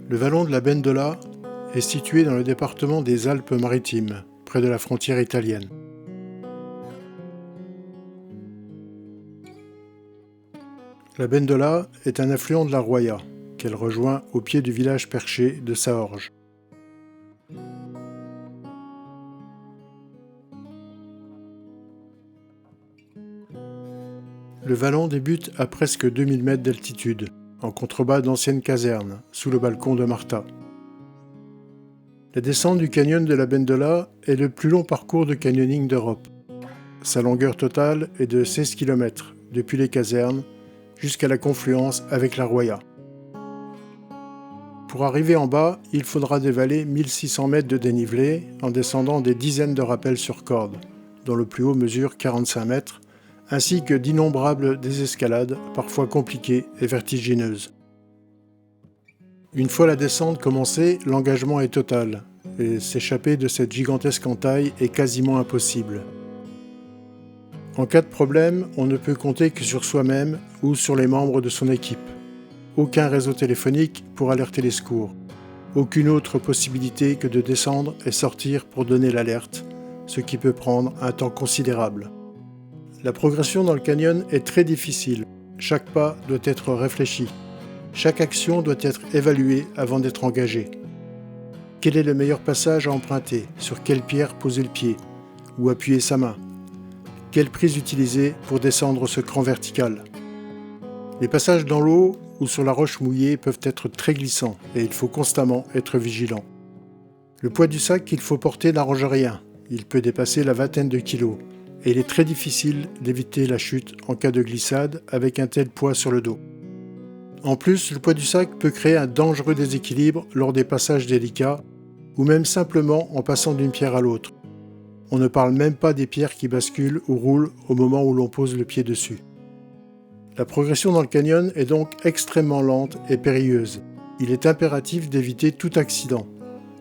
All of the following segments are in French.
Le vallon de la Bendola est situé dans le département des Alpes-Maritimes, près de la frontière italienne. La Bendola est un affluent de la Roya, qu'elle rejoint au pied du village perché de Saorge. Le vallon débute à presque 2000 mètres d'altitude, en contrebas d'anciennes casernes, sous le balcon de Marta. La descente du canyon de la Bendola est le plus long parcours de canyoning d'Europe. Sa longueur totale est de 16 km, depuis les casernes jusqu'à la confluence avec la Roya. Pour arriver en bas, il faudra dévaler 1600 mètres de dénivelé en descendant des dizaines de rappels sur corde, dont le plus haut mesure 45 mètres, ainsi que d'innombrables désescalades, parfois compliquées et vertigineuses. Une fois la descente commencée, l'engagement est total, et s'échapper de cette gigantesque entaille est quasiment impossible. En cas de problème, on ne peut compter que sur soi-même ou sur les membres de son équipe. Aucun réseau téléphonique pour alerter les secours. Aucune autre possibilité que de descendre et sortir pour donner l'alerte, ce qui peut prendre un temps considérable. La progression dans le canyon est très difficile. Chaque pas doit être réfléchi. Chaque action doit être évaluée avant d'être engagée. Quel est le meilleur passage à emprunter? Sur quelle pierre poser le pied? Ou appuyer sa main? Quelle prise utiliser pour descendre ce cran vertical? Les passages dans l'eau ou sur la roche mouillée peuvent être très glissants et il faut constamment être vigilant. Le poids du sac qu'il faut porter n'arrange rien. Il peut dépasser la vingtaine de kilos et il est très difficile d'éviter la chute en cas de glissade avec un tel poids sur le dos. En plus, le poids du sac peut créer un dangereux déséquilibre lors des passages délicats ou même simplement en passant d'une pierre à l'autre. On ne parle même pas des pierres qui basculent ou roulent au moment où l'on pose le pied dessus. La progression dans le canyon est donc extrêmement lente et périlleuse. Il est impératif d'éviter tout accident.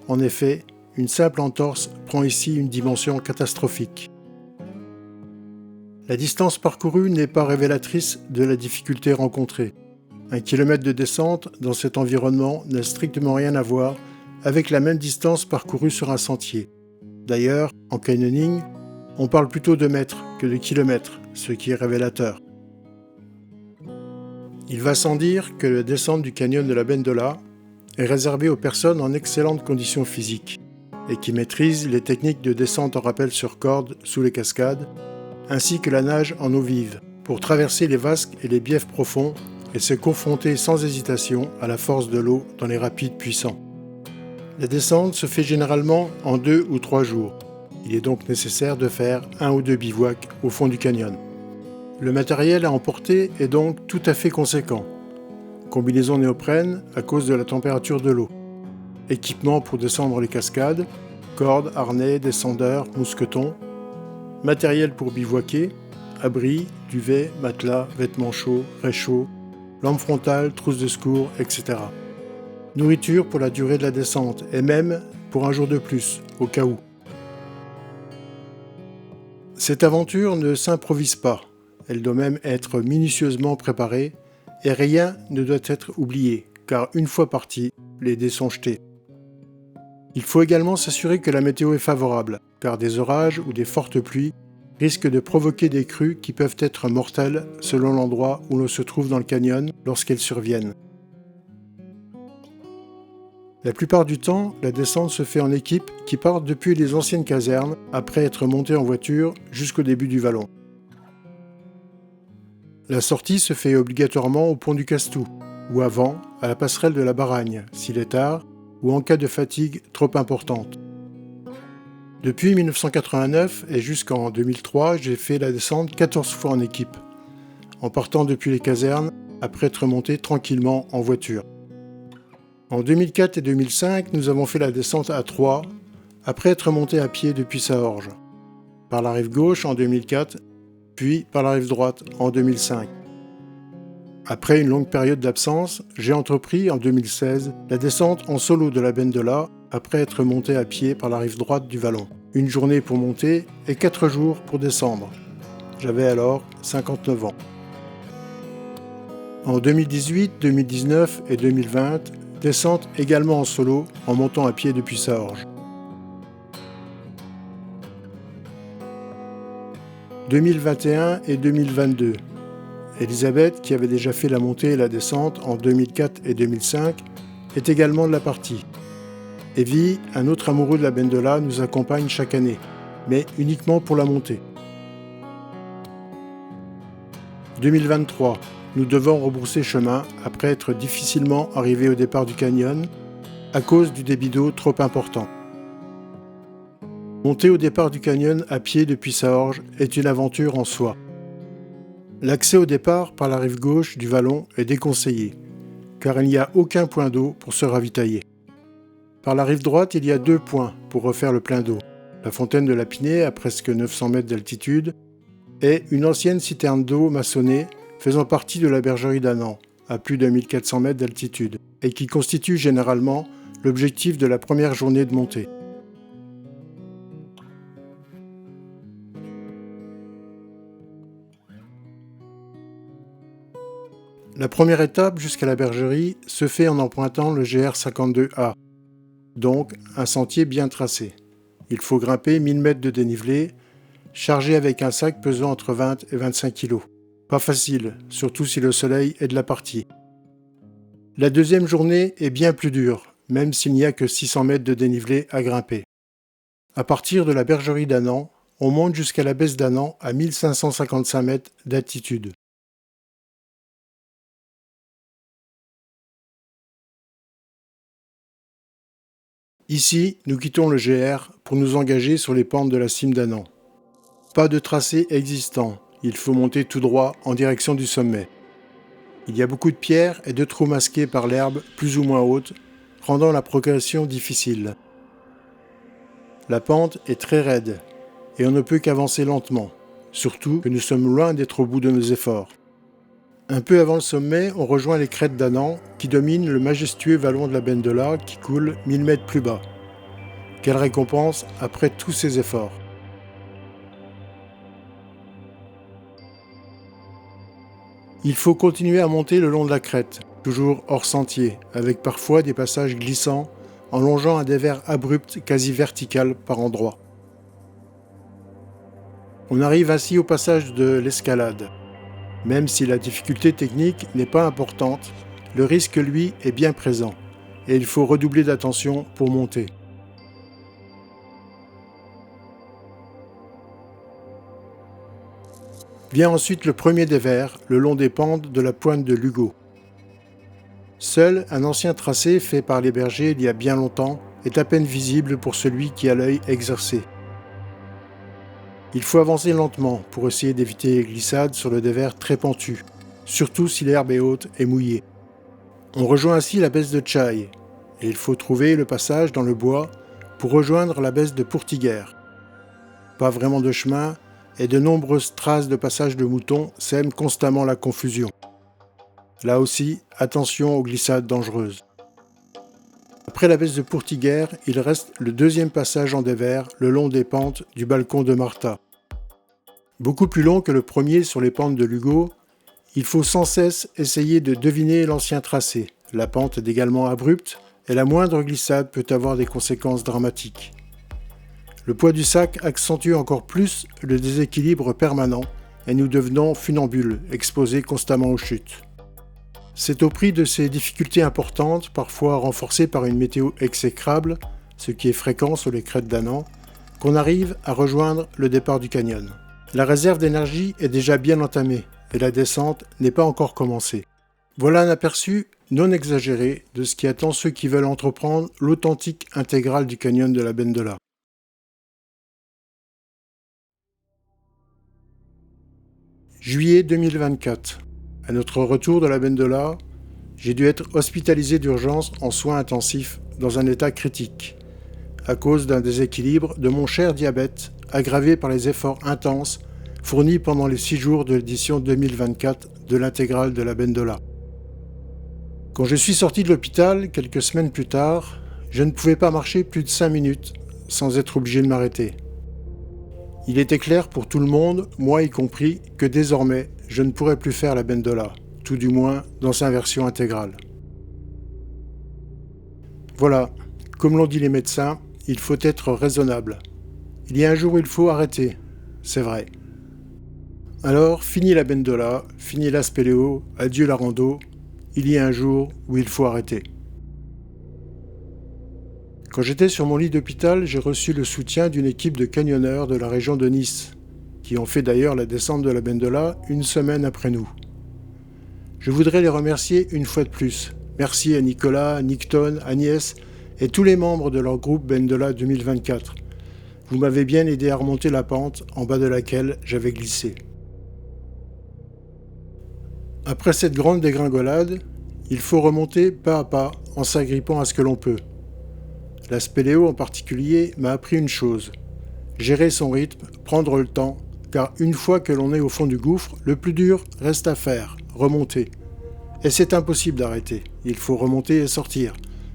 En effet, une simple entorse prend ici une dimension catastrophique. La distance parcourue n'est pas révélatrice de la difficulté rencontrée. 1 kilomètre de descente dans cet environnement n'a strictement rien à voir avec la même distance parcourue sur un sentier. D'ailleurs, en canyoning, on parle plutôt de mètres que de kilomètres, ce qui est révélateur. Il va sans dire que la descente du canyon de la Bendola est réservée aux personnes en excellentes conditions physiques et qui maîtrisent les techniques de descente en rappel sur corde sous les cascades, ainsi que la nage en eau vive, pour traverser les vasques et les biefs profonds et se confronter sans hésitation à la force de l'eau dans les rapides puissants. La descente se fait généralement en 2 ou 3 jours. Il est donc nécessaire de faire 1 ou 2 bivouacs au fond du canyon. Le matériel à emporter est donc tout à fait conséquent. Combinaison néoprène à cause de la température de l'eau. Équipement pour descendre les cascades, cordes, harnais, descendeurs, mousquetons. Matériel pour bivouaquer, abri, duvet, matelas, vêtements chauds, réchauds, lampe frontale, trousse de secours, etc. Nourriture pour la durée de la descente et même pour un jour de plus, au cas où. Cette aventure ne s'improvise pas, elle doit même être minutieusement préparée et rien ne doit être oublié, car une fois parti, les dés sont jetés. Il faut également s'assurer que la météo est favorable, car des orages ou des fortes pluies risquent de provoquer des crues qui peuvent être mortelles selon l'endroit où l'on se trouve dans le canyon lorsqu'elles surviennent. La plupart du temps, la descente se fait en équipe qui part depuis les anciennes casernes après être montée en voiture jusqu'au début du vallon. La sortie se fait obligatoirement au pont du Castou, ou avant, à la passerelle de la Baragne, s'il est tard, ou en cas de fatigue trop importante. Depuis 1989 et jusqu'en 2003, j'ai fait la descente 14 fois en équipe, en partant depuis les casernes après être monté tranquillement en voiture. En 2004 et 2005, nous avons fait la descente à 3, après être monté à pied depuis Saorge, par la rive gauche en 2004, puis par la rive droite en 2005. Après une longue période d'absence, j'ai entrepris en 2016 la descente en solo de la Bendola après être monté à pied par la rive droite du vallon. 1 journée pour monter et 4 jours pour descendre. J'avais alors 59 ans. En 2018, 2019 et 2020, descente également en solo en montant à pied depuis Saorge. 2021 et 2022. Elisabeth, qui avait déjà fait la montée et la descente en 2004 et 2005, est également de la partie. Evie, un autre amoureux de la Bendola, nous accompagne chaque année, mais uniquement pour la montée. 2023. Nous devons rebrousser chemin après être difficilement arrivés au départ du canyon à cause du débit d'eau trop important. Monter au départ du canyon à pied depuis Saorge est une aventure en soi. L'accès au départ par la rive gauche du vallon est déconseillé, car il n'y a aucun point d'eau pour se ravitailler. Par la rive droite, il y a 2 points pour refaire le plein d'eau. La fontaine de la Pinée, à presque 900 mètres d'altitude, et une ancienne citerne d'eau maçonnée faisant partie de la bergerie d'Annan, à plus de 1400 mètres d'altitude, et qui constitue généralement l'objectif de la première journée de montée. La première étape jusqu'à la bergerie se fait en empruntant le GR52A, donc un sentier bien tracé. Il faut grimper 1000 mètres de dénivelé, chargé avec un sac pesant entre 20 et 25 kg. Pas facile, surtout si le soleil est de la partie. La deuxième journée est bien plus dure, même s'il n'y a que 600 mètres de dénivelé à grimper. À partir de la bergerie d'Annan, on monte jusqu'à la baisse d'Annan à 1555 mètres d'altitude. Ici, nous quittons le GR pour nous engager sur les pentes de la cime d'Annan. Pas de tracé existant, il faut monter tout droit en direction du sommet. Il y a beaucoup de pierres et de trous masqués par l'herbe plus ou moins haute, rendant la progression difficile. La pente est très raide et on ne peut qu'avancer lentement, surtout que nous sommes loin d'être au bout de nos efforts. Un peu avant le sommet, on rejoint les crêtes d'Annan qui dominent le majestueux vallon de la Bendola qui coule 1000 mètres plus bas. Quelle récompense après tous ces efforts! Il faut continuer à monter le long de la crête, toujours hors sentier, avec parfois des passages glissants en longeant un dévers abrupt quasi vertical par endroits. On arrive ainsi au passage de l'escalade. Même si la difficulté technique n'est pas importante, le risque, lui, est bien présent, et il faut redoubler d'attention pour monter. Vient ensuite le premier dévers, le long des pentes de la pointe de Lugo. Seul un ancien tracé fait par les bergers il y a bien longtemps est à peine visible pour celui qui a l'œil exercé. Il faut avancer lentement pour essayer d'éviter les glissades sur le dévers très pentu, surtout si l'herbe est haute et mouillée. On rejoint ainsi la baisse de Tchaï, et il faut trouver le passage dans le bois pour rejoindre la baisse de Pourtiguère. Pas vraiment de chemin, et de nombreuses traces de passage de moutons sèment constamment la confusion. Là aussi, attention aux glissades dangereuses. Après la baisse de Pourtiguère, il reste le deuxième passage en dévers le long des pentes du balcon de Martha. Beaucoup plus long que le premier sur les pentes de Lugo, il faut sans cesse essayer de deviner l'ancien tracé. La pente est également abrupte et la moindre glissade peut avoir des conséquences dramatiques. Le poids du sac accentue encore plus le déséquilibre permanent et nous devenons funambules, exposés constamment aux chutes. C'est au prix de ces difficultés importantes, parfois renforcées par une météo exécrable, ce qui est fréquent sur les crêtes d'Annan, qu'on arrive à rejoindre le départ du canyon. La réserve d'énergie est déjà bien entamée et la descente n'est pas encore commencée. Voilà un aperçu non exagéré de ce qui attend ceux qui veulent entreprendre l'authentique intégrale du canyon de la Bendola. Juillet 2024. À notre retour de la Bendola, j'ai dû être hospitalisé d'urgence en soins intensifs dans un état critique, à cause d'un déséquilibre de mon cher diabète aggravé par les efforts intenses fournis pendant les 6 jours de l'édition 2024 de l'intégrale de la Bendola. Quand je suis sorti de l'hôpital, quelques semaines plus tard, je ne pouvais pas marcher plus de 5 minutes sans être obligé de m'arrêter. Il était clair pour tout le monde, moi y compris, que désormais, je ne pourrais plus faire la bendola, tout du moins dans sa version intégrale. Voilà, comme l'ont dit les médecins, il faut être raisonnable. Il y a un jour où il faut arrêter, c'est vrai. Alors, fini la bendola, fini la spéléo, adieu la rando, il y a un jour où il faut arrêter. Quand j'étais sur mon lit d'hôpital, j'ai reçu le soutien d'une équipe de camionneurs de la région de Nice, qui ont fait d'ailleurs la descente de la bendola une semaine après nous. Je voudrais les remercier une fois de plus. Merci à Nicolas, Nickton, Agnès et tous les membres de leur groupe Bendola 2024. Vous m'avez bien aidé à remonter la pente en bas de laquelle j'avais glissé. Après cette grande dégringolade, il faut remonter pas à pas en s'agrippant à ce que l'on peut. La spéléo en particulier m'a appris une chose, gérer son rythme, prendre le temps, car une fois que l'on est au fond du gouffre, le plus dur reste à faire, remonter. Et c'est impossible d'arrêter, il faut remonter et sortir.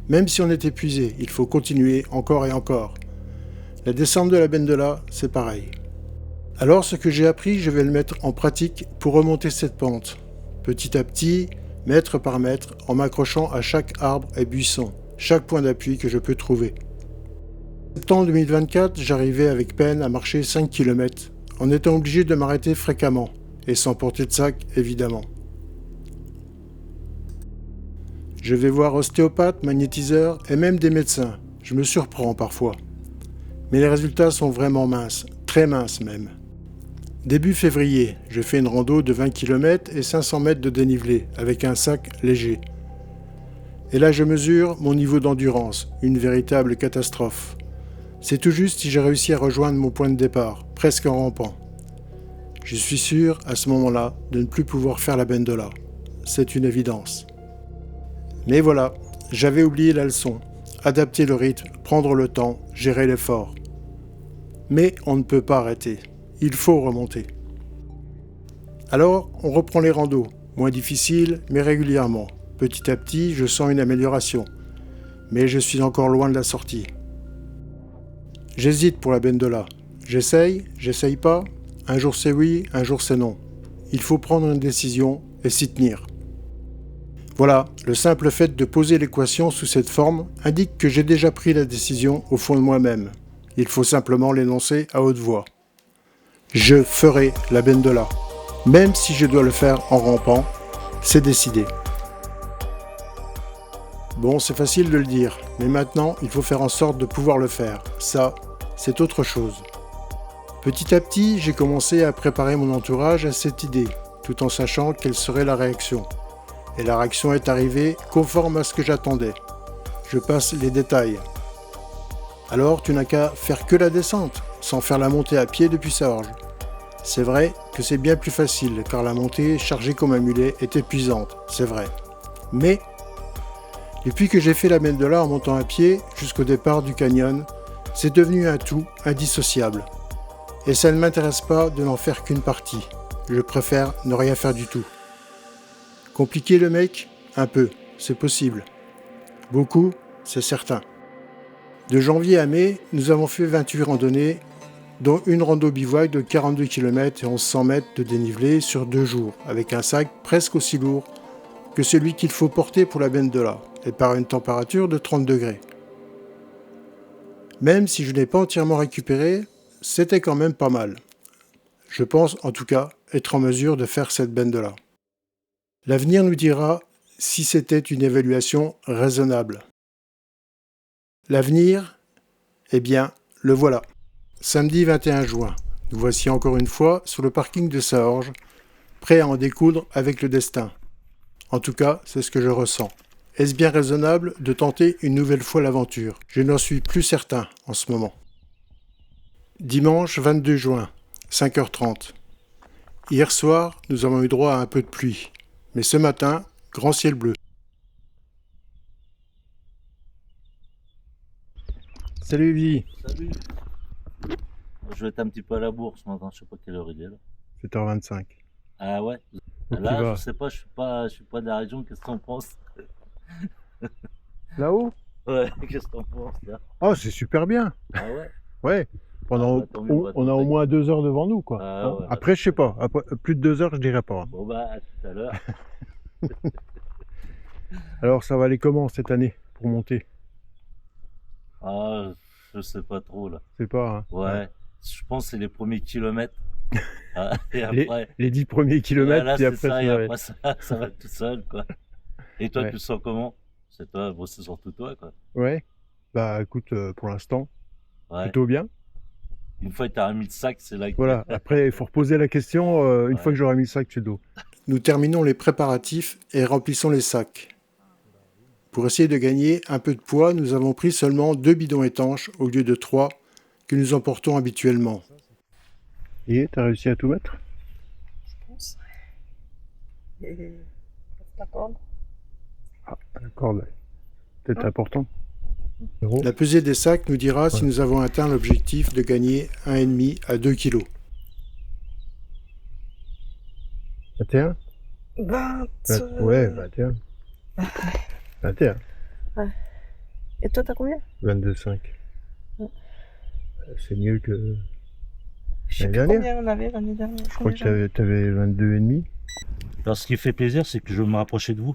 Même si on est épuisé, il faut continuer encore et encore. La descente de la bendola, c'est pareil. Alors ce que j'ai appris, je vais le mettre en pratique pour remonter cette pente. Petit à petit, mètre par mètre, en m'accrochant à chaque arbre et buisson, chaque point d'appui que je peux trouver. En septembre 2024, j'arrivais avec peine à marcher 5 km, en étant obligé de m'arrêter fréquemment, et sans porter de sac, évidemment. Je vais voir ostéopathe, magnétiseur et même des médecins. Je me surprends parfois. Mais les résultats sont vraiment minces, très minces même. Début février, je fais une rando de 20 km et 500 mètres de dénivelé, avec un sac léger. Et là je mesure mon niveau d'endurance, une véritable catastrophe. C'est tout juste si j'ai réussi à rejoindre mon point de départ, presque en rampant. Je suis sûr, à ce moment-là, de ne plus pouvoir faire la bendola. C'est une évidence. Mais voilà, j'avais oublié la leçon. Adapter le rythme, prendre le temps, gérer l'effort. Mais on ne peut pas arrêter. Il faut remonter. Alors, on reprend les randos, moins difficiles, mais régulièrement. Petit à petit, je sens une amélioration. Mais je suis encore loin de la sortie. J'hésite pour la bendola. J'essaye pas. Un jour c'est oui, un jour c'est non. Il faut prendre une décision et s'y tenir. Voilà, le simple fait de poser l'équation sous cette forme indique que j'ai déjà pris la décision au fond de moi-même. Il faut simplement l'énoncer à haute voix. Je ferai la bendola. Même si je dois le faire en rampant, c'est décidé. Bon, c'est facile de le dire, mais maintenant, il faut faire en sorte de pouvoir le faire. Ça, c'est autre chose. Petit à petit, j'ai commencé à préparer mon entourage à cette idée, tout en sachant quelle serait la réaction. Et la réaction est arrivée conforme à ce que j'attendais. Je passe les détails. Alors, tu n'as qu'à faire que la descente, sans faire la montée à pied depuis Saorge. C'est vrai que c'est bien plus facile, car la montée, chargée comme un mulet, est épuisante, c'est vrai. Mais, depuis que j'ai fait la bendola en montant à pied jusqu'au départ du canyon, c'est devenu un tout indissociable. Et ça ne m'intéresse pas de n'en faire qu'une partie. Je préfère ne rien faire du tout. Compliqué le mec? Un peu, c'est possible. Beaucoup, c'est certain. De janvier à mai, nous avons fait 28 randonnées, dont une rando bivouac de 42 km et 1100 mètres de dénivelé sur 2 jours, avec un sac presque aussi lourd que celui qu'il faut porter pour la bendola, et par une température de 30 degrés. Même si je n'ai pas entièrement récupéré, c'était quand même pas mal. Je pense en tout cas être en mesure de faire cette bendola. L'avenir nous dira si c'était une évaluation raisonnable. L'avenir, eh bien, le voilà. Samedi 21 juin, nous voici encore une fois sur le parking de Saorge, prêts à en découdre avec le destin. En tout cas, c'est ce que je ressens. Est-ce bien raisonnable de tenter une nouvelle fois l'aventure? Je n'en suis plus certain en ce moment. Dimanche 22 juin, 5h30. Hier soir, nous avons eu droit à un peu de pluie. Mais ce matin, grand ciel bleu. Salut Evie. Salut. Je vais être un petit peu à la bourse maintenant, je sais pas quelle heure il est là. 7h25. Ah ouais. Où tu Là, vas? je sais pas, je suis pas de la région, qu'est-ce que t'en penses? Là-haut? Ouais, qu'est-ce que t'en penses là? Oh, c'est super bien. Ah ouais? Ouais. pendant, bah, tant mieux, bah, on a au moins 2 heures devant nous, quoi. Ah, Hein. ouais, Après, je sais pas. Après, plus de 2 heures, je dirais pas. Bon, bah, à tout à l'heure. Alors, ça va aller comment cette année pour monter? Ah, je sais pas trop, là. C'est pas. Hein. Ouais, je pense que c'est les premiers kilomètres. Ah, et Les, après, les 10 premiers kilomètres, voilà, puis c'est après, ça, ça et va après, ça va tout seul, quoi. Et toi, Ouais. tu le sens comment? C'est toi, bon, c'est surtout toi, quoi. Ouais. Bah, écoute, pour l'instant, Ouais. plutôt bien. Une fois que t'as remis le sac, c'est là que... Voilà. Après, il faut reposer la question une Ouais. fois que j'aurai mis le sac sur le dos. Nous terminons les préparatifs et remplissons les sacs. Pour essayer de gagner un peu de poids, nous avons pris seulement 2 bidons étanches au lieu de 3 que nous emportons habituellement. Et t'as réussi à tout mettre? Je pense. Et la corde. Ah, la corde, peut-être Ah. important. La pesée des sacs nous dira si nous avons atteint l'objectif de gagner 1,5 à 2 kg. 21? 20. Ouais, 21. 21. Et toi, t'as combien? 22,5. Ouais. C'est mieux que Je sais l'année plus dernière. combien on avait l'année dernière. Je crois que t'avais 22,5. Alors, ce qui fait plaisir, c'est que je veux me rapprocher de vous.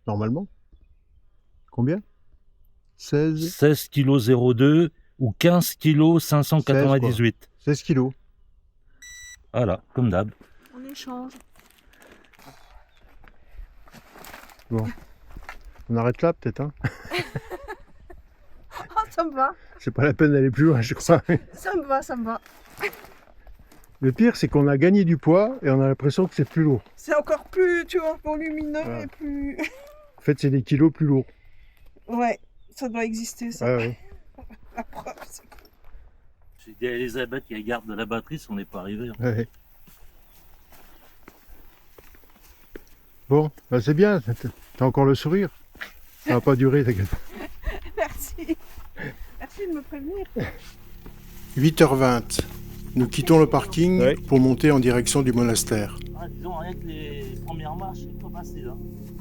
Normalement. Combien? 16. 16 kg 02 ou 15 kg 598. 16 kilos. Voilà, comme d'hab. On échange. Bon. On arrête là peut-être, hein? Ah, ça me va. C'est pas la peine d'aller plus loin, je crois. Ça me va, ça me va. Le pire, c'est qu'on a gagné du poids et on a l'impression que c'est plus lourd. C'est encore plus, tu vois, volumineux Ouais. et plus. En fait, c'est des kilos plus lourds. Ouais, ça doit exister, ça. Ouais, ouais. La preuve, c'est que... J'ai dit à Elisabeth qui garde de la batterie si on n'est pas arrivé. Hein. Ouais. Bon, bah c'est bien, t'as encore le sourire. Ça va pas durer, t'inquiète. Merci. Merci de me prévenir. 8h20. Nous quittons le parking Ouais. pour monter en direction du monastère. Ah, disons, rien que les premières marches, c'est pas facile. Hein.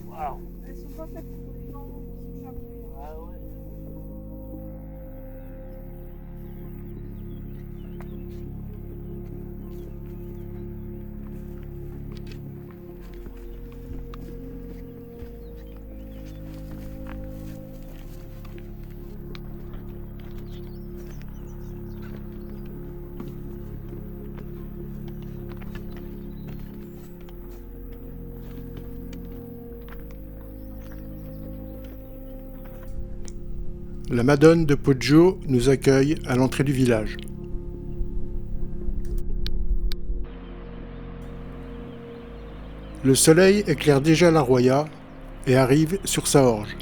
Waouh. Elles sont pas faites pour les gens qui sont jamais. Ah ouais. La Madone de Poggio nous accueille à l'entrée du village. Le soleil éclaire déjà la Roya et arrive sur sa orge.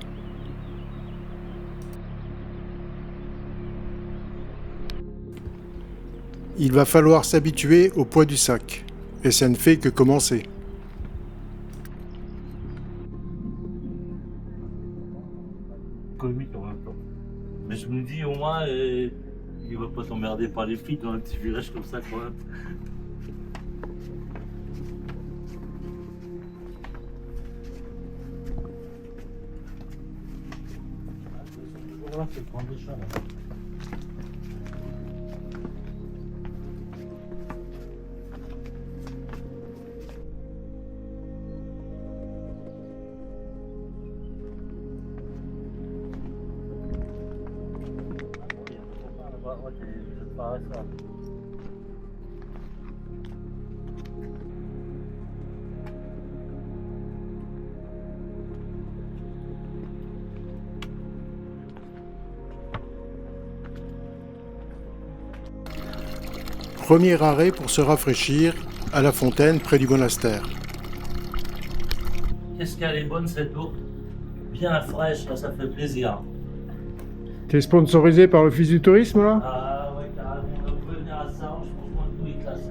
Il va falloir s'habituer au poids du sac, et ça ne fait que commencer. Comique en même temps. Mais je me dis au moins, il va pas t'emmerder par les filles dans un petit village comme ça quand même. Voilà, c'est le grand des chats, là. Premier arrêt pour se rafraîchir à la fontaine près du monastère. Qu'est-ce qu'elle est bonne cette eau? Bien fraîche, là, ça fait plaisir. T'es sponsorisé par l'Office du tourisme là? Ah ouais, carrément, on peut venir à Sarange, franchement, tous les classes.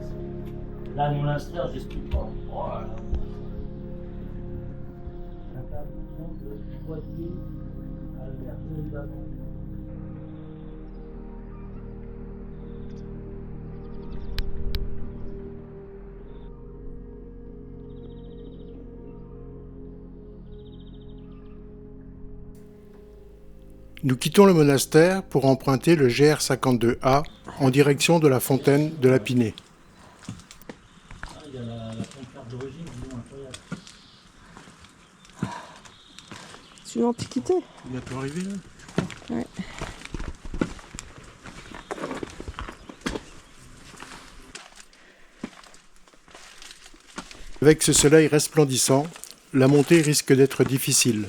Là, le monastère, j'explique pas. Voilà. Interdiction de Poitiers à Versailles-Lavant. Nous quittons le monastère pour emprunter le GR52A en direction de la fontaine de la Pinée. Ah, il y a la pompe d'origine, dis donc, incroyable. C'est une antiquité. Bientôt arrivé là. Ouais. Avec ce soleil resplendissant, la montée risque d'être difficile.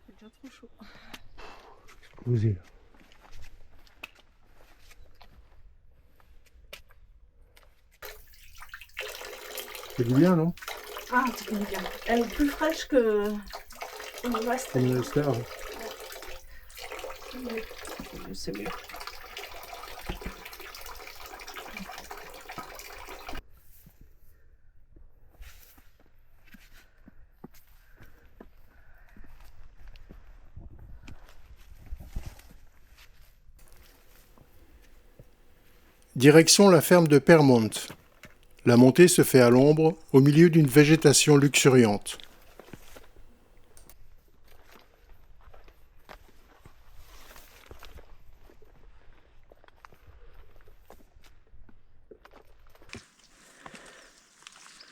C'est déjà trop chaud. Posez là. C'est du bien, non? Ah, tu connais bien. Elle est plus fraîche que le monastère. Le monastère. C'est mieux. Direction la ferme de Permont. La montée se fait à l'ombre, au milieu d'une végétation luxuriante.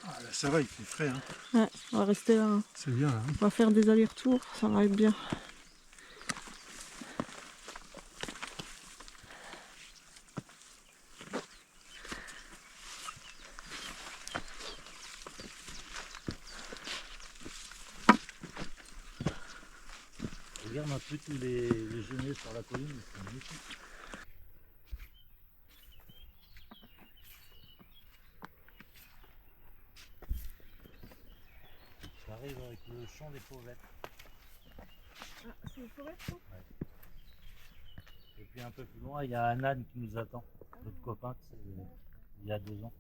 Ah, là, ça va, il fait frais. Hein. Ouais, on va rester là. C'est bien. Hein. On va faire des allers-retours, ça va être bien. Regarde un peu tous les genêts sur la colline, c'est magnifique. J'arrive avec le champ des fauvettes. Ah, c'est une forêt, ça? Et puis un peu plus loin, il y a un âne qui nous attend. Notre copain, il y a 2 ans.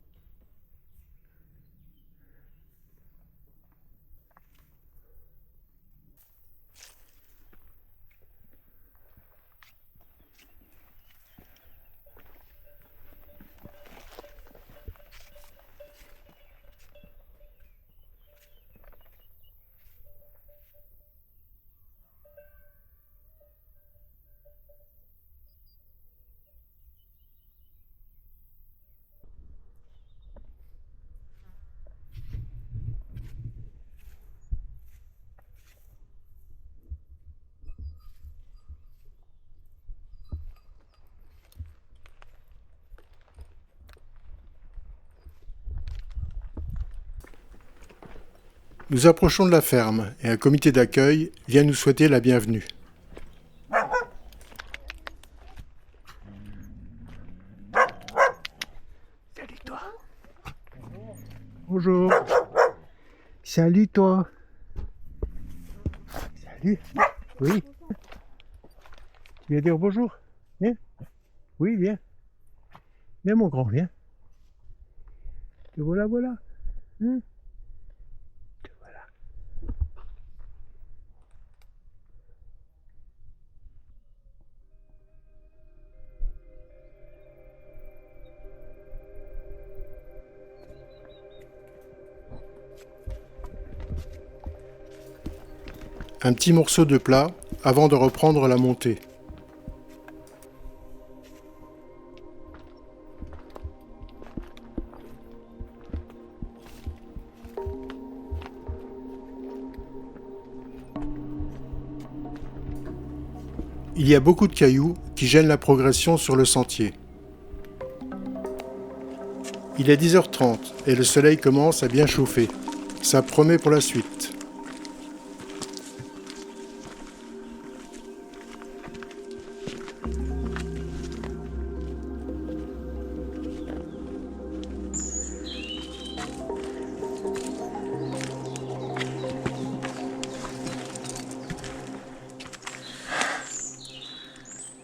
Nous approchons de la ferme et un comité d'accueil vient nous souhaiter la bienvenue. Salut toi. Bonjour. Salut toi. Salut. Oui. Tu viens dire bonjour? Viens. Oui, viens. Viens mon grand, viens. Te voilà, voilà. Hein? Te voilà. Un petit morceau de plat avant de reprendre la montée. Il y a beaucoup de cailloux qui gênent la progression sur le sentier. Il est 10h30 et le soleil commence à bien chauffer. Ça promet pour la suite.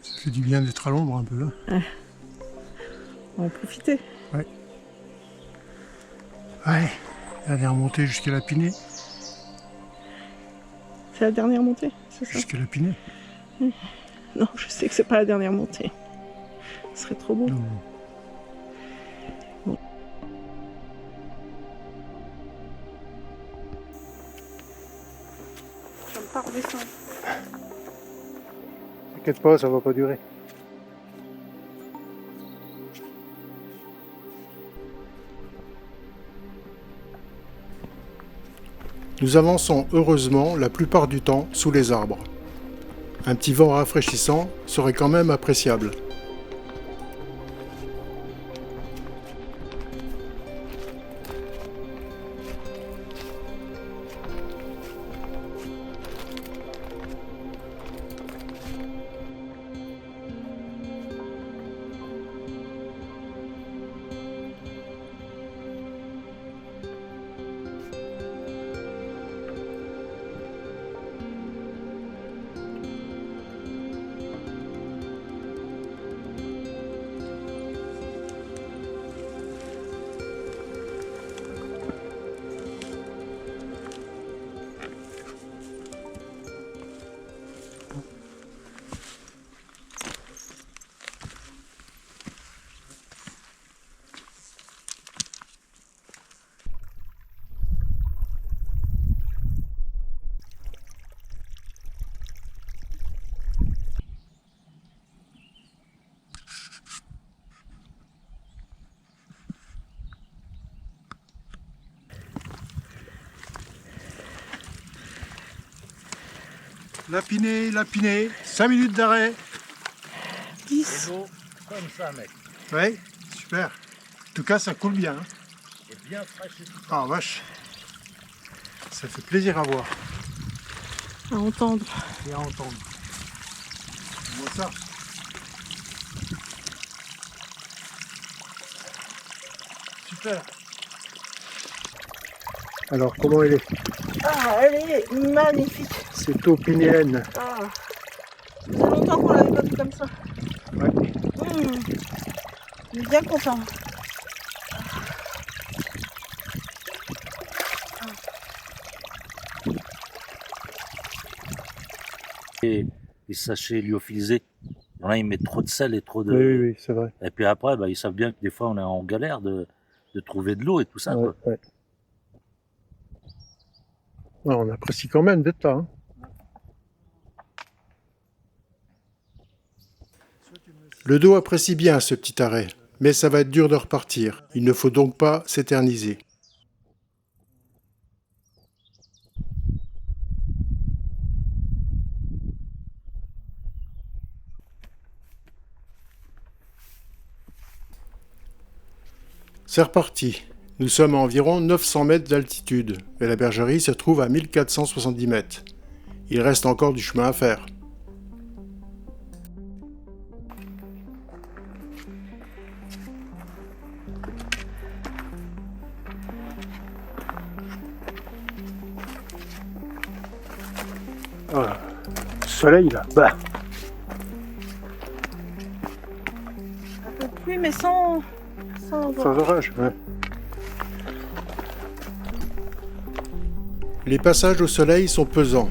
Ça fait du bien d'être à l'ombre un peu. Hein. On va en profiter. Ouais. Ouais, la dernière montée jusqu'à la Pinée. C'est la dernière montée, c'est ça? Jusqu'à la Pinée. Non, je sais que c'est pas la dernière montée. Ce serait trop beau. Non. Bon. pas redescendre. T'inquiète pas, ça va pas durer. Nous avançons heureusement la plupart du temps sous les arbres. Un petit vent rafraîchissant serait quand même appréciable. Lapiné, 5 minutes d'arrêt. 10. L'eau comme ça, mec. Ouais, super. En tout cas, ça coule bien. Hein. C'est bien fraîche et tout. Ah vache. Ça fait plaisir à voir À entendre. et à entendre. Moi ça. Super. Alors, comment elle est? Ah, elle est magnifique. C'est opinéenne. Ah. Ça fait longtemps qu'on l'avait pas vu comme ça. Ouais. Je suis bien content. Les sachets lyophilisés, il y en a, ils mettent trop de sel et trop de... Oui, c'est vrai. Et puis après, bah, ils savent bien que des fois, on est en galère de trouver de l'eau et tout ça. Ouais, Quoi. ouais. Ouais, on apprécie quand même d'être là. Hein. Le dos apprécie bien ce petit arrêt, mais ça va être dur de repartir. Il ne faut donc pas s'éterniser. C'est reparti. Nous sommes à environ 900 mètres d'altitude et la bergerie se trouve à 1470 mètres. Il reste encore du chemin à faire. Ah, soleil là, bah. Un peu de pluie, mais sans Sans orage, ouais. Les passages au soleil sont pesants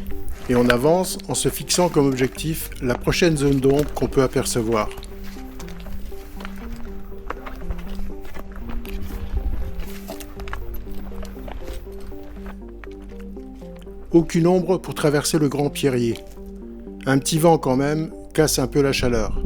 et on avance en se fixant comme objectif la prochaine zone d'ombre qu'on peut apercevoir. Aucune ombre pour traverser le Grand Pierrier. Un petit vent quand même casse un peu la chaleur.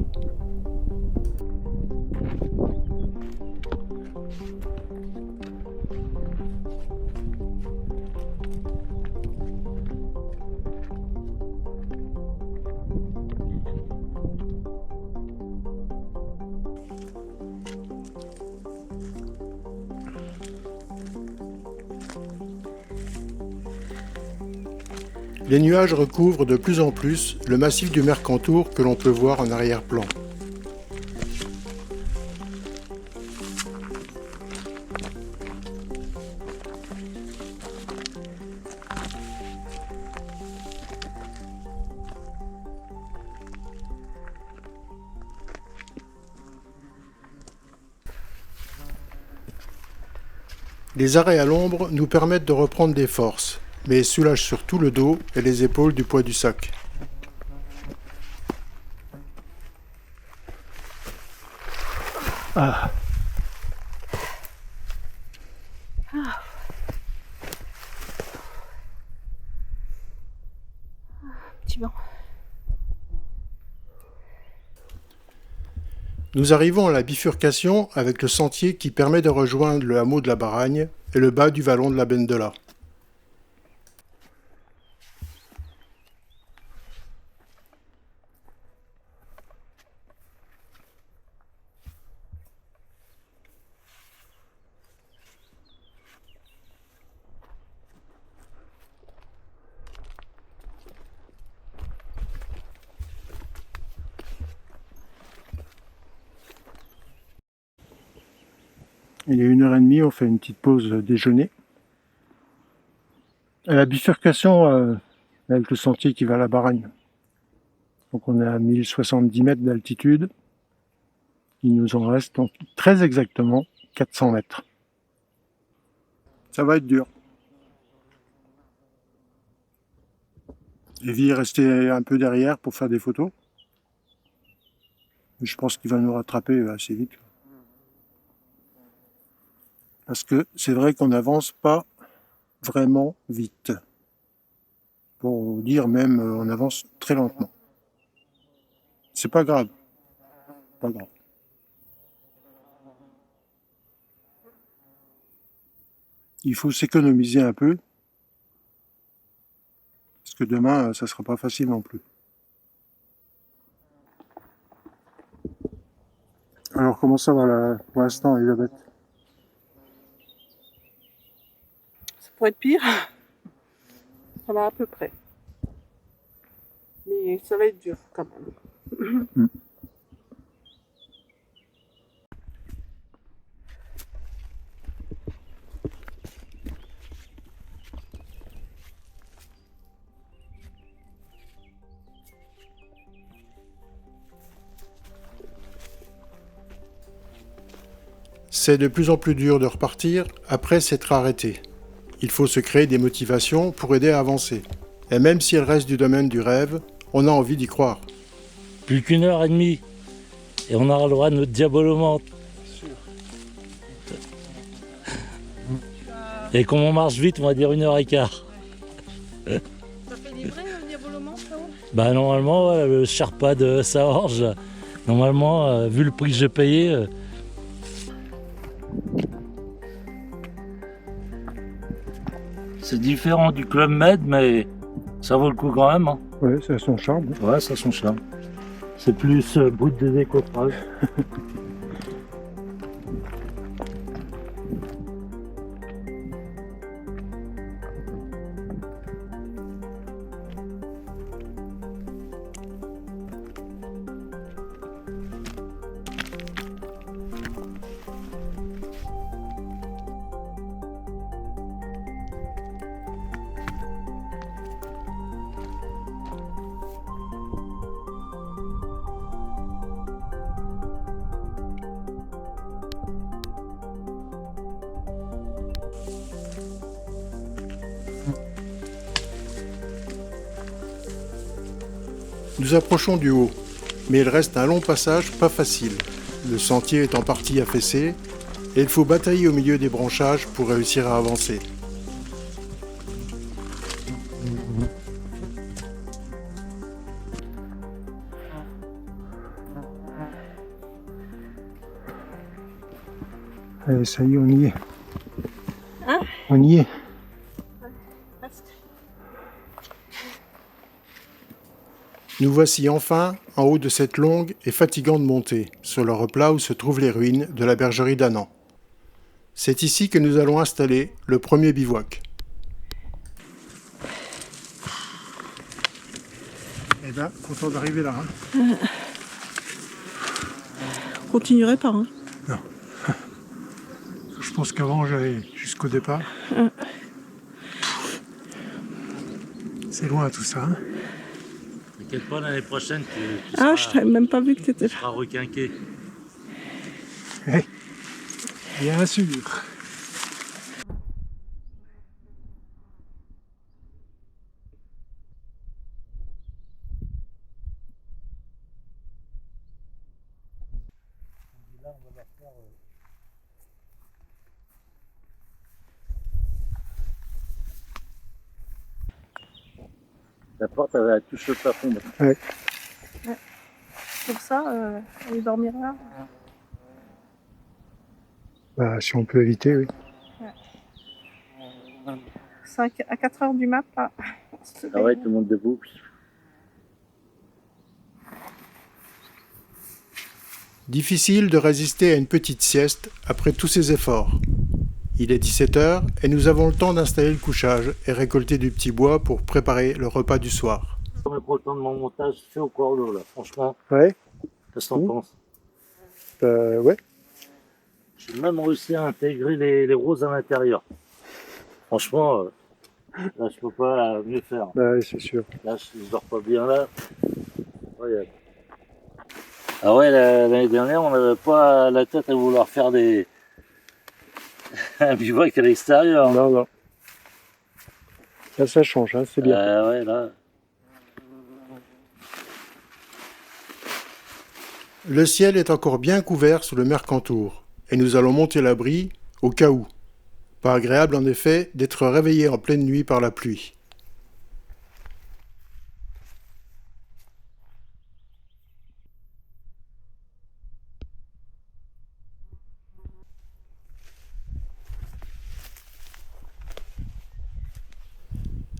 Les nuages recouvrent de plus en plus le massif du Mercantour que l'on peut voir en arrière-plan. Les arrêts à l'ombre nous permettent de reprendre des forces, mais soulagent surtout le dos et les épaules du poids du sac. Ah. motivant. Nous arrivons à la bifurcation avec le sentier qui permet de rejoindre le hameau de la Baragne et le bas du vallon de la Bendola. Il est 1h30, on fait une petite pause déjeuner. À la bifurcation avec le sentier qui va à la Baragne. Donc on est à 1070 mètres d'altitude. Il nous en reste donc très exactement 400 mètres. Ça va être dur. Evie est resté un peu derrière pour faire des photos. Mais je pense qu'il va nous rattraper assez vite. Parce que c'est vrai qu'on n'avance pas vraiment vite. Pour dire même, on avance très lentement. C'est pas grave. Pas grave. Il faut s'économiser un peu. Parce que demain, ça sera pas facile non plus. Alors comment ça va là, pour l'instant, Elisabeth? Ça pourrait être pire. Ça va à peu près. Mais ça va être dur quand même. C'est de plus en plus dur de repartir après s'être arrêté. Il faut se créer des motivations pour aider à avancer. Et même si elle reste du domaine du rêve, on a envie d'y croire. Plus qu'1h30 et on aura le droit de notre diabolomante. Et comme on marche vite, on va dire 1h15. Ça fait livrer le diabolomante là-haut? Bah normalement, le Sherpa de Saorge, normalement, vu le prix que j'ai payé... C'est différent du Club Med, mais ça vaut le coup quand même. Hein. Ouais, ça a son charme. Ouais, ça a son charme. C'est plus brut de décoffrage. Nous approchons du haut, mais il reste un long passage pas facile. Le sentier est en partie affaissé et il faut batailler au milieu des branchages pour réussir à avancer. Allez, ça y est, on y est. Hein? On y est. Nous voici enfin en haut de cette longue et fatigante montée, sur le replat où se trouvent les ruines de la bergerie d'Annan. C'est ici que nous allons installer le premier bivouac. Eh bien, content d'arriver là. Hein. On continuerait pas. Hein. Non. Je pense qu'avant, j'allais jusqu'au départ. C'est loin tout ça. Hein. T'inquiète pas, l'année prochaine, tu Ah, seras, je n'avais même pas vu que tu étais tu seras requinqué. Bien sûr. La porte, elle touche le plafond. Ouais. Pour ça, on dormira. Bah, si on peut éviter, oui. 5 à 4 heures du mat, là. Ah ouais, tout le monde debout. Difficile de résister à une petite sieste après tous ces efforts. Il est 17h et nous avons le temps d'installer le couchage et récolter du petit bois pour préparer le repas du soir. On prend le temps de mon montage fait au cordeau, là, franchement. Ouais, Qu'est-ce que t'en penses? ouais. J'ai même réussi à intégrer les roses à l'intérieur. Franchement, là, je peux pas mieux faire. Ouais, c'est sûr. Là, je dors pas bien là. Incroyable. Ah ouais, l'année dernière, on n'avait pas la tête à vouloir faire un bivouac à l'extérieur. Non, non. Ça change, hein, c'est bien. Ah ouais, là. Le ciel est encore bien couvert sous le Mercantour et nous allons monter l'abri au cas où. Pas agréable en effet d'être réveillé en pleine nuit par la pluie.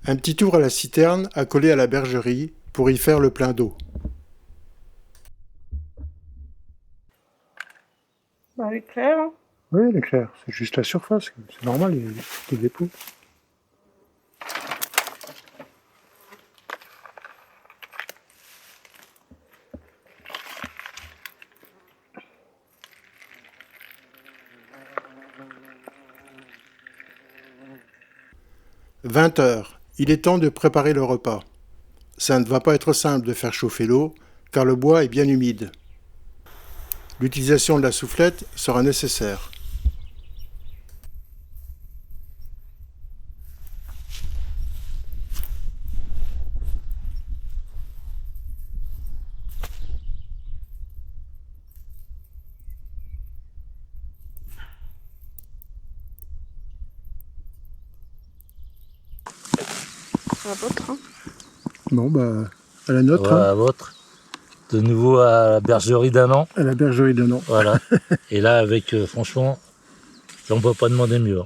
Un petit tour à la citerne accolée à la bergerie pour y faire le plein d'eau. Bah, elle est claire. Hein. Oui, elle est claire. C'est juste la surface. C'est normal, il y a des dépôts. « 20h. Il est temps de préparer le repas. Ça ne va pas être simple de faire chauffer l'eau, car le bois est bien humide. L'utilisation de la soufflette sera nécessaire. La vôtre, hein. Bon, bah, à la nôtre, Voilà, hein, votre. De nouveau à la bergerie d'Annan. à la bergerie de Nantes. Voilà. Et là, avec, franchement, on peut pas demander mieux.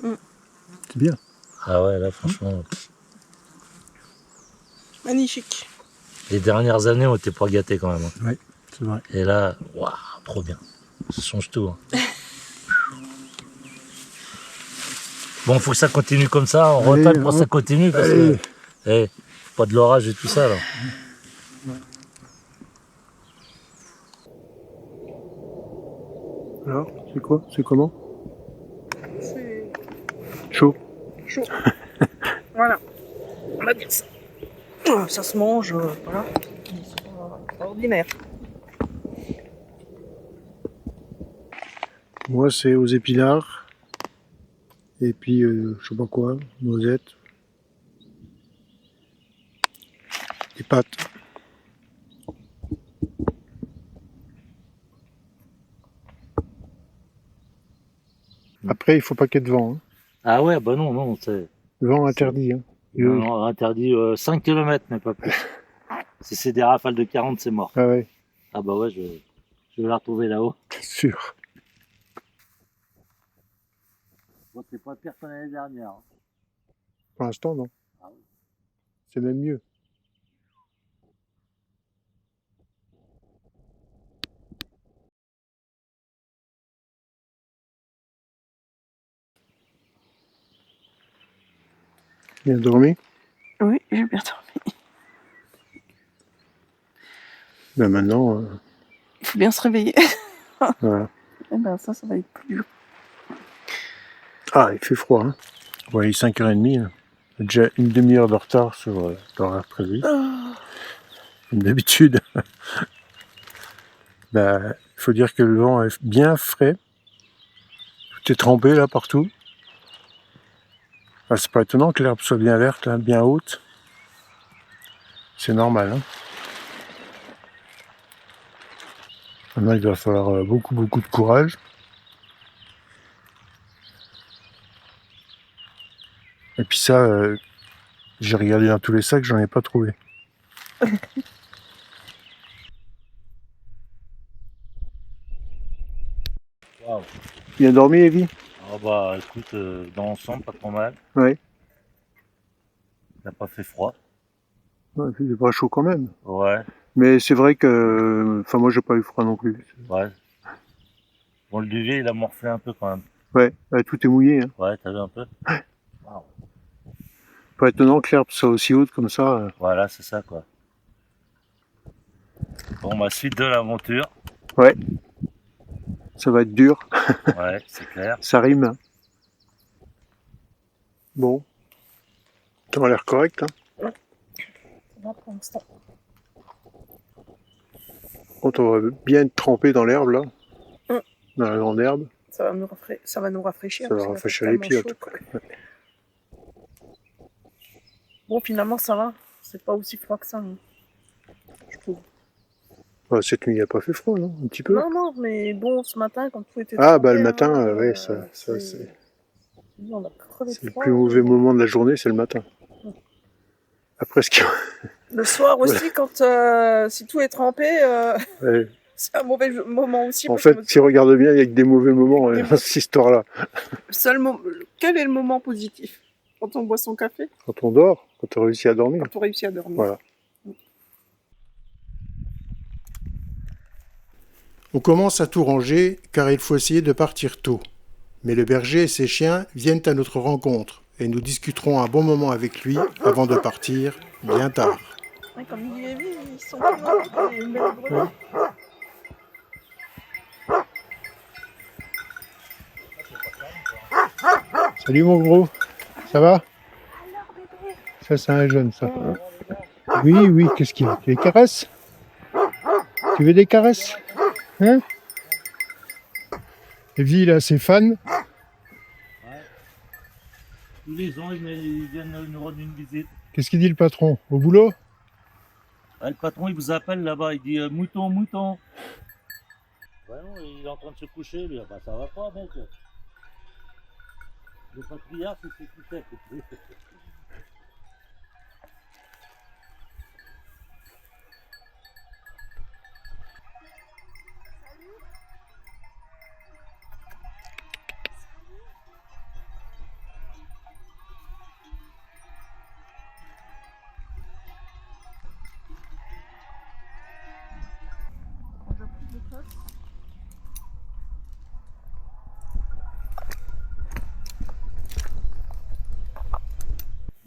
Hein. C'est bien. Ah ouais, là, franchement, Magnifique. les dernières années, on était pas gâtés quand même. Hein. Oui, c'est vrai. Et là, waouh, trop bien. Ça change tout. Hein. Bon, faut que ça continue comme ça. On Allez, retape pour que ça continue parce que, pas de l'orage et tout ça là. Alors, c'est quoi? C'est comment? C'est Chaud. chaud. Voilà. On va dire ça. Ça se mange, voilà. C'est pas ordinaire. Moi, c'est aux épinards. Et puis, je sais pas quoi, noisettes. Et pâtes. Après, il faut pas qu'il y ait de vent. Hein. Ah ouais, bah non, non, c'est. Vent interdit. Hein. Non, non, interdit 5 km, mais pas plus. Si c'est des rafales de 40, c'est mort. Ah ouais, Ah bah ouais, je vais la retrouver là-haut. c'est sûr. Bon, c'est pas pire que l'année dernière. Hein. Pour l'instant, non. Ah oui. C'est même mieux. Bien dormi? Oui, j'ai bien dormi. Ben maintenant, Il faut bien se réveiller. voilà. Et ben ça va être plus dur. Ah, il fait froid. Hein. Ouais, il est 5h30. Là. Déjà une demi-heure de retard sur l'horaire prévu. Oh. Comme d'habitude. Ben, il faut dire que le vent est bien frais. Tout est trempé là partout. Ben, c'est pas étonnant que l'herbe soit bien verte, là, bien haute. C'est normal. Hein. Maintenant, il va falloir beaucoup de courage. Et puis ça, J'ai regardé dans tous les sacs, j'en ai pas trouvé. Waouh. Bien dormi, Evie? Ah bah écoute, dans l'ensemble, pas trop mal. Ouais. Il n'a pas fait froid. Ouais, c'est pas chaud quand même. Ouais, Mais c'est vrai que... Enfin, moi, j'ai pas eu froid non plus. ouais. Bon, le duvet, il a morflé un peu quand même. Ouais, tout est mouillé. Hein. Ouais, t'as vu un peu? Waouh. Pas étonnant que l'herbe soit aussi haute comme ça. Voilà, c'est ça quoi. Bon, bah, suite de l'aventure. Ouais. Ça va être dur. Ouais, c'est clair. Ça rime. Bon. Ça a l'air correct. Hein. Là, pour l'instant. Quand on va bien être trempé dans l'herbe, là. Dans la grande herbe. Ça va nous rafraîchir. Ça va parce rafraîchir qu'il les fait pieds, en tellement tout cas. chaud, quoi. Bon, finalement, ça va. C'est pas aussi froid que ça, hein, je trouve. Ouais, cette nuit, il n'a pas fait froid, non? Un petit peu? Non, mais bon, ce matin, quand tout était Ah, trempé, bah le matin, hein, ouais, ça c'est... On a crevé C'est de le froid. plus mauvais moment de la journée, c'est le matin. Après, ce qui... Le soir aussi, quand si tout est trempé, Ouais. c'est un mauvais moment aussi. En parce que fait, si on regarde bien, il n'y a que des mauvais moments Des dans cette histoire-là. Quel est le moment positif? Quand on boit son café? Quand on dort, quand on réussit à dormir. Quand on réussit à dormir. Voilà. On commence à tout ranger car il faut essayer de partir tôt. Mais le berger et ses chiens viennent à notre rencontre et nous discuterons un bon moment avec lui avant de partir bien tard. Ouais, comme il dit Evie, ils sont pas loin, les belles brebis. Salut mon gros, ça va? Ça c'est un jeune ça. Oui, qu'est-ce qu'il y a? Tu veux des caresses? Tu veux des caresses? Hein? Evie il a ses fans. Tous les ans, ils viennent nous rendre une visite. Qu'est-ce qu'il dit le patron? Au boulot? Ouais, le patron, il vous appelle là-bas, il dit mouton, mouton. Ouais, non, il est en train de se coucher, lui. Ah, bah, ça va pas, mec. Le patriarche, il s'est couché.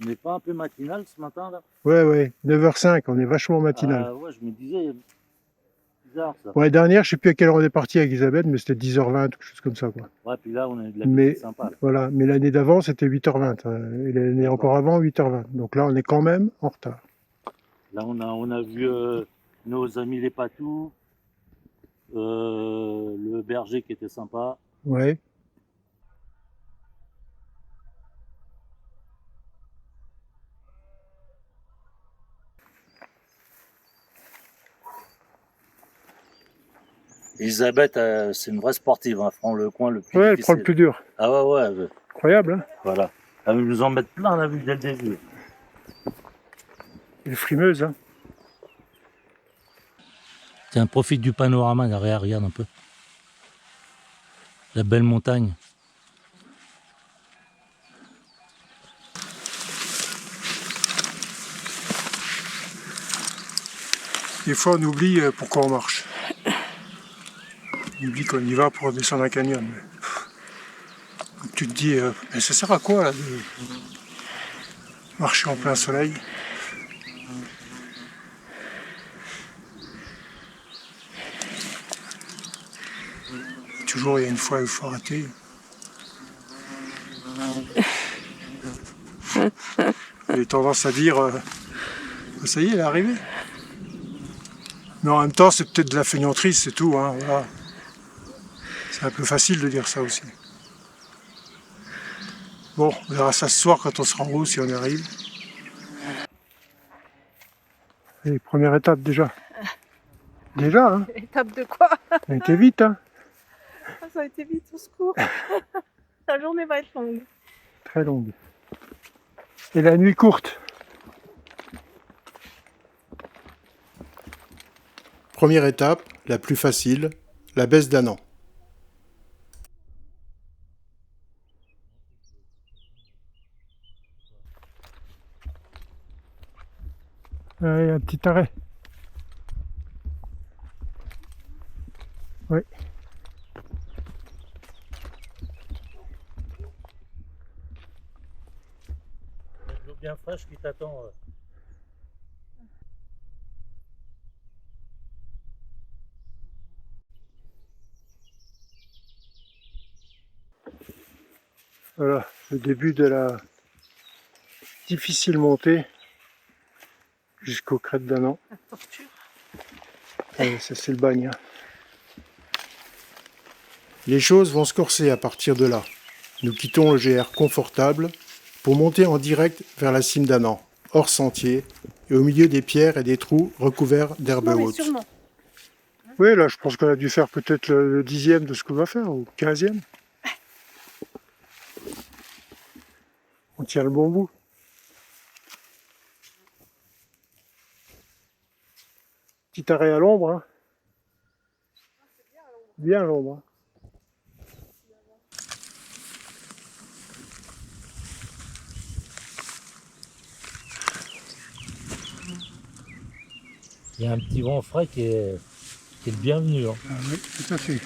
On n'est pas un peu matinal ce matin là? Ouais, 9h05, on est vachement matinal. Ah ouais, je me disais, bizarre ça. Ouais, dernière, je sais plus à quelle heure on est parti avec Isabelle, mais c'était 10h20, quelque chose comme ça, quoi. Ouais, puis là, on a eu de la Mais visite sympa. Là. voilà, mais l'année d'avant, c'était 8h20. Et l'année encore avant, 8h20. Donc là, on est quand même en retard. Là, on a vu nos amis les patous, le berger qui était sympa. Ouais. Elisabeth, c'est une vraie sportive, hein, elle prend le coin le plus Ouais, elle difficile. prend le plus dur. Ah ouais. Incroyable, hein? Voilà. Elle veut nous en mettre plein, la vue dès le début. Elle est frimeuse, hein? Tiens, profite du panorama derrière, regarde un peu. La belle montagne. Des fois, on oublie pourquoi on marche. On oublie qu'on y va pour descendre un canyon. Donc, tu te dis, mais ça sert à quoi, là, de marcher en plein soleil? Toujours, il y a une fois où il faut arrêter. J'ai tendance à dire, ça y est, elle est arrivée. Mais en même temps, c'est peut-être de la feignantrise, c'est tout. Hein, voilà. C'est un peu facile de dire ça aussi. Bon, on verra ça ce soir quand on sera en haut, si on y arrive. Allez, première étape déjà. Déjà, hein? Étape de quoi? Ça a été vite, hein? Ça a été vite, au secours. La journée va être longue. Très longue. Et la nuit courte. Première étape, la plus facile, la baisse d'Annan. Allez, un petit arrêt. Oui. Il y a de l'eau bien fraîche qui t'attend. Voilà, le début de la difficile montée jusqu'aux crêtes d'Annan. La torture. Ça c'est le bagne. Les choses vont se corser à partir de là. Nous quittons le GR confortable pour monter en direct vers la cime d'Annan, hors sentier, et au milieu des pierres et des trous recouverts d'herbe Non, mais haute. sûrement. Oui, là je pense qu'on a dû faire peut-être le 10e de ce qu'on va faire, ou 15e. On tient le bon bout. Petit arrêt à l'ombre. Hein. Bien à l'ombre. Hein. Il y a un petit vent frais qui est le bienvenu. Hein. Ah oui, tout à fait.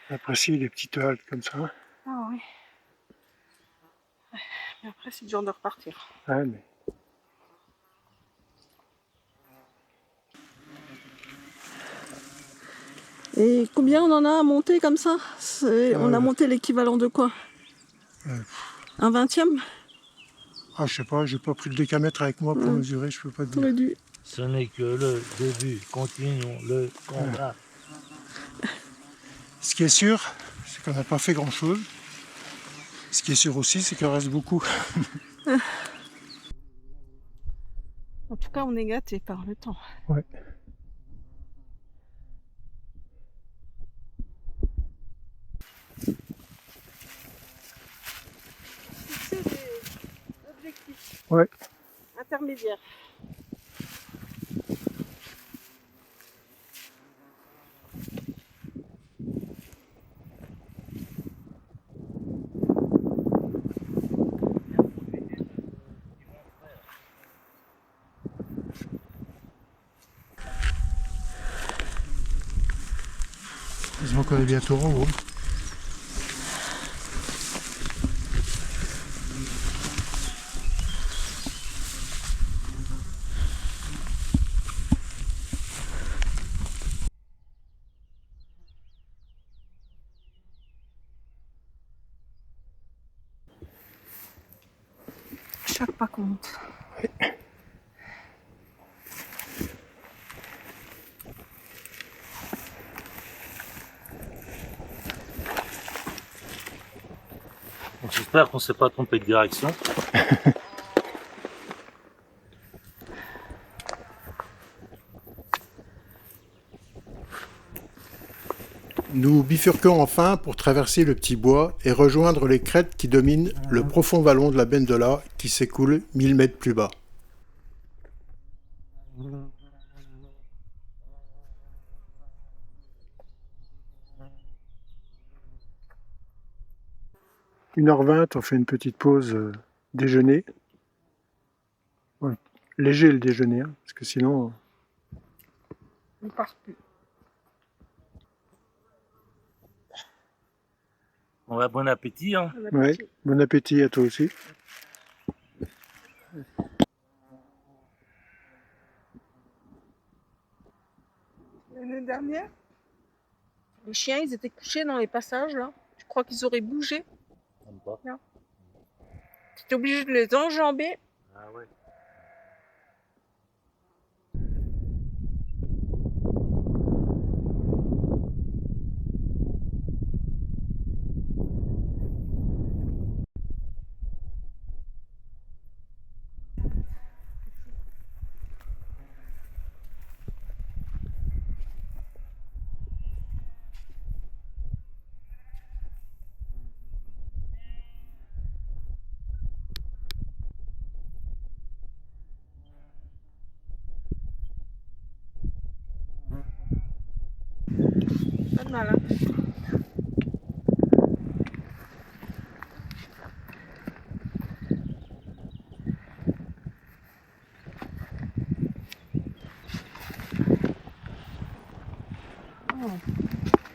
J'apprécie les petites haltes comme ça. Ah oui. Mais après, c'est dur de repartir. Ouais, mais... Et combien on en a à monter comme ça? On a monté l'équivalent de quoi? Un 20e? Ah, je sais pas, j'ai pas pris le décamètre avec moi pour mesurer, je peux pas te dire. T'aurais dû. Ce n'est que le début. Continuons le combat. Ce qui est sûr, c'est qu'on n'a pas fait grand-chose. Ce qui est sûr aussi, c'est qu'il reste beaucoup. En tout cas, on est gâté par le temps. Ouais. C'est des objectifs. Ouais. Intermédiaires. Heureusement qu'on est bientôt en haut. Chaque pas compte. J'espère qu'on ne s'est pas trompé de direction. Nous bifurquons enfin pour traverser le petit bois et rejoindre les crêtes qui dominent le profond vallon de la Bendola qui s'écoule 1000 mètres plus bas. « 1h20, on fait une petite pause déjeuner. Ouais. Léger le déjeuner, hein, parce que sinon... On ne part plus. On va bon appétit. Hein. Ouais. Bon appétit à toi aussi. L'année dernière, les chiens, ils étaient couchés dans les passages, là. Je crois qu'ils auraient bougé. Même pas. Tu étais obligé de les enjamber. Ah ouais. Voilà.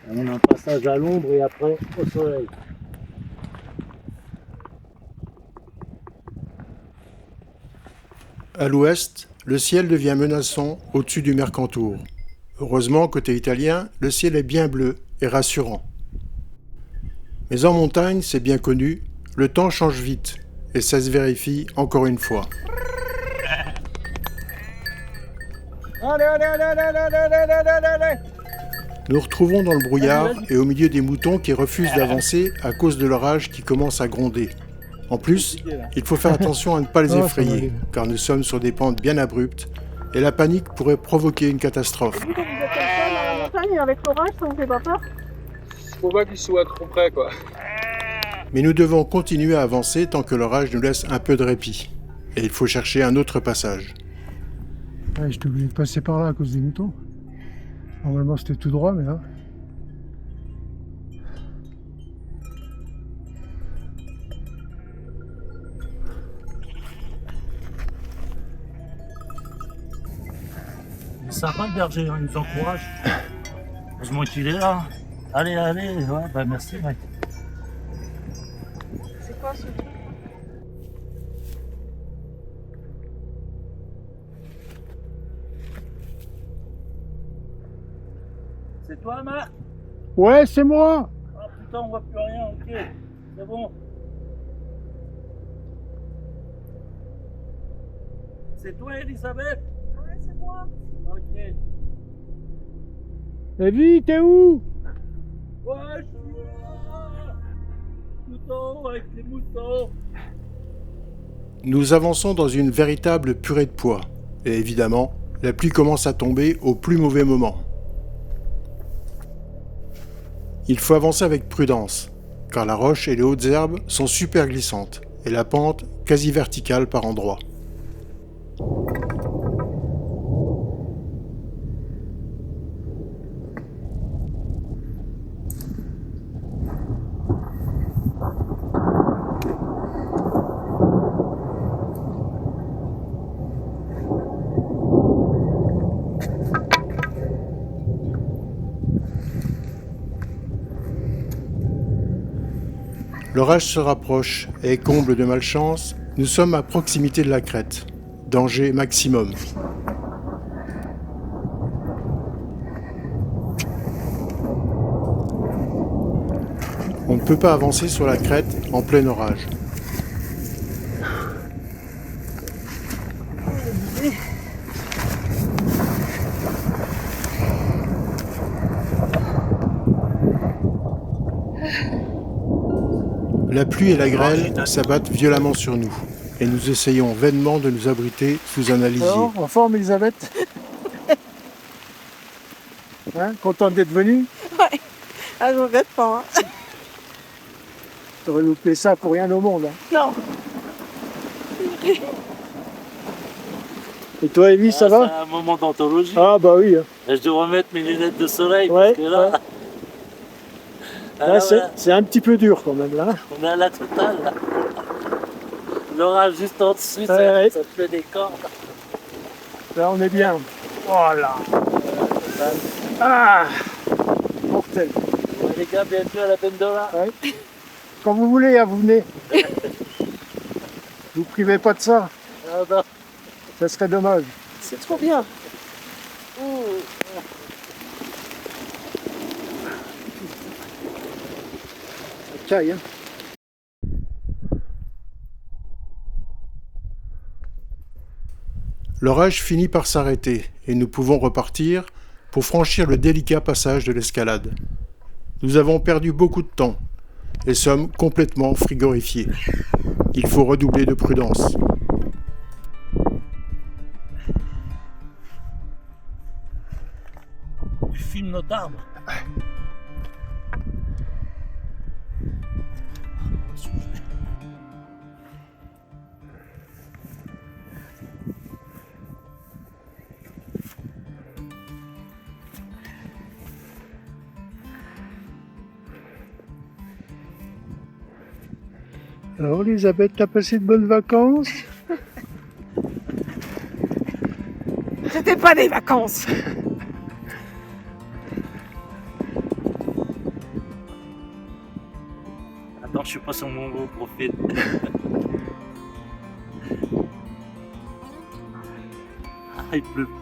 On a un passage à l'ombre et après au soleil. À l'ouest, le ciel devient menaçant au-dessus du Mercantour. Heureusement, côté italien, le ciel est bien bleu et rassurant. Mais en montagne, c'est bien connu, le temps change vite, et ça se vérifie encore une fois. Nous nous retrouvons dans le brouillard et au milieu des moutons qui refusent d'avancer à cause de l'orage qui commence à gronder. En plus, il faut faire attention à ne pas les effrayer, car nous sommes sur des pentes bien abruptes et la panique pourrait provoquer une catastrophe. Vous, quand vous êtes comme ça dans la montagne avec l'orage, ça vous fait pas peur? Faut pas qu'il soit trop près, quoi. Mais nous devons continuer à avancer tant que l'orage nous laisse un peu de répit. Et il faut chercher un autre passage. Ouais, j'étais obligé de passer par là à cause des moutons. Normalement c'était tout droit, mais là... C'est sympa le berger, il nous encourage. Heureusement qu'il est là. Allez, allez, ouais, bah merci mec. C'est quoi ce truc? C'est toi Marc? Ouais, c'est moi! Ah putain, on voit plus rien, ok. C'est bon. C'est toi Elisabeth? Ouais, c'est moi. Ok. Evie, t'es où? Ouais, je suis là. Moutons, avec les moutons. Nous avançons dans une véritable purée de pois. Et évidemment, la pluie commence à tomber au plus mauvais moment. Il faut avancer avec prudence, car la roche et les hautes herbes sont super glissantes, et la pente quasi verticale par endroits. L'orage se rapproche et, comble de malchance, nous sommes à proximité de la crête. Danger maximum. On ne peut pas avancer sur la crête en plein orage. La pluie et la grêle s'abattent violemment sur nous, et nous essayons vainement de nous abriter sous un alisier. Alors, en forme, Elisabeth? Hein, contente d'être venue? Ouais. Ah, je regrette pas. Hein. T'aurais loupé ça pour rien au monde. Hein. Non. Et toi, Evie, ça va? C'est un moment d'anthologie. Ah bah oui. Hein. Et je dois remettre mes lunettes de soleil Ouais, parce que là, ouais. ah, Là, là, voilà, c'est un petit peu dur quand même là. on est à la totale là. L'orage juste en dessus, ça, Ouais. ça te fait des cordes. Là, on est bien. Voilà. Ah, mortel. Ouais, les gars, bientôt à la Pendola. Ouais. Quand vous voulez, hein, vous venez. Vous privez pas de ça. Ah, non. Ça serait dommage. C'est trop bien. Ça caille, hein. L'orage finit par s'arrêter et nous pouvons repartir pour franchir le délicat passage de l'escalade. Nous avons perdu beaucoup de temps et sommes complètement frigorifiés. Il faut redoubler de prudence. Tu filmes notre arbre. Alors Elisabeth, t'as passé de bonnes vacances? C'était pas des vacances. Attends, je suis pas sur mon gros profil. Ah, il pleut plus.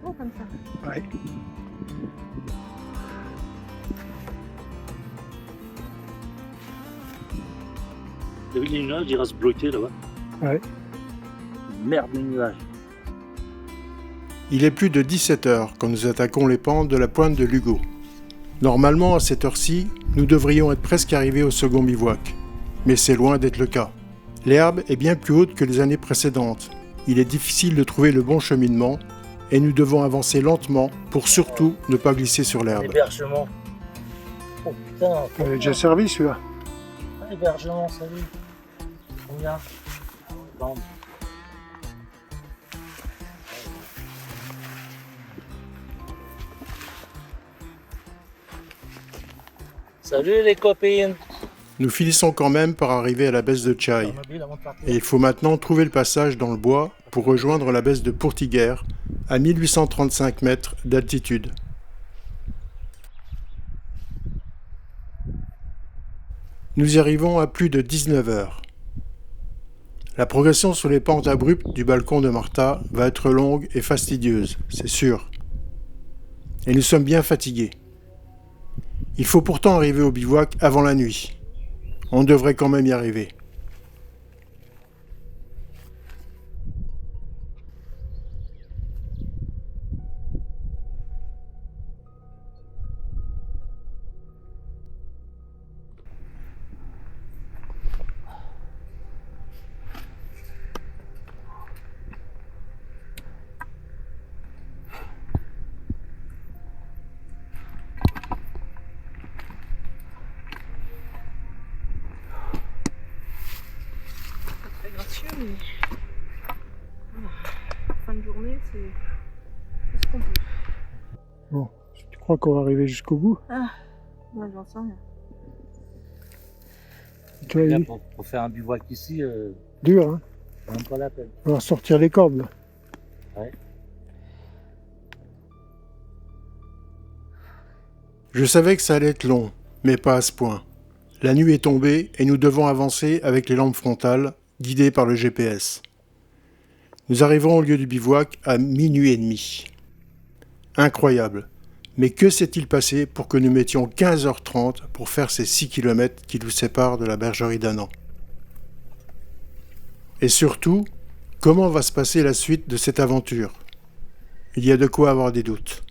Oh, comme ça. Ouais. T'as vu les nuages, ils restent bloqués là-bas. Ouais. Merde, les nuages. Il est plus de 17 heures quand nous attaquons les pentes de la pointe de Lugo. Normalement, à cette heure-ci, nous devrions être presque arrivés au second bivouac. Mais c'est loin d'être le cas. L'herbe est bien plus haute que les années précédentes. Il est difficile de trouver le bon cheminement et nous devons avancer lentement pour surtout ne pas glisser sur l'herbe. Hébergement. Oh putain. On est déjà servi celui-là. Hébergement, salut. Combien? Bande. Salut les copines. Nous finissons quand même par arriver à la baisse de Chai. Et il faut maintenant trouver le passage dans le bois pour rejoindre la baisse de Pourtiguère à 1835 mètres d'altitude. Nous y arrivons à plus de 19 heures. La progression sur les pentes abruptes du balcon de Martha va être longue et fastidieuse, c'est sûr. Et nous sommes bien fatigués. Il faut pourtant arriver au bivouac avant la nuit. On devrait quand même y arriver. Très gracieux, mais. Fin de journée, c'est ce qu'on peut. Bon, tu crois qu'on va arriver jusqu'au bout? Moi, j'en sais rien. Toi, Là, Eli, pour faire un bivouac ici, dur, hein? même pas la peine. On va sortir les cordes, là. Je savais que ça allait être long, mais pas à ce point. La nuit est tombée et nous devons avancer avec les lampes frontales, guidées par le GPS. Nous arriverons au lieu du bivouac à minuit et demi. Incroyable. Mais que s'est-il passé pour que nous mettions 15h30 pour faire ces 6 km qui nous séparent de la bergerie d'Annan? Et surtout, comment va se passer la suite de cette aventure? Il y a de quoi avoir des doutes.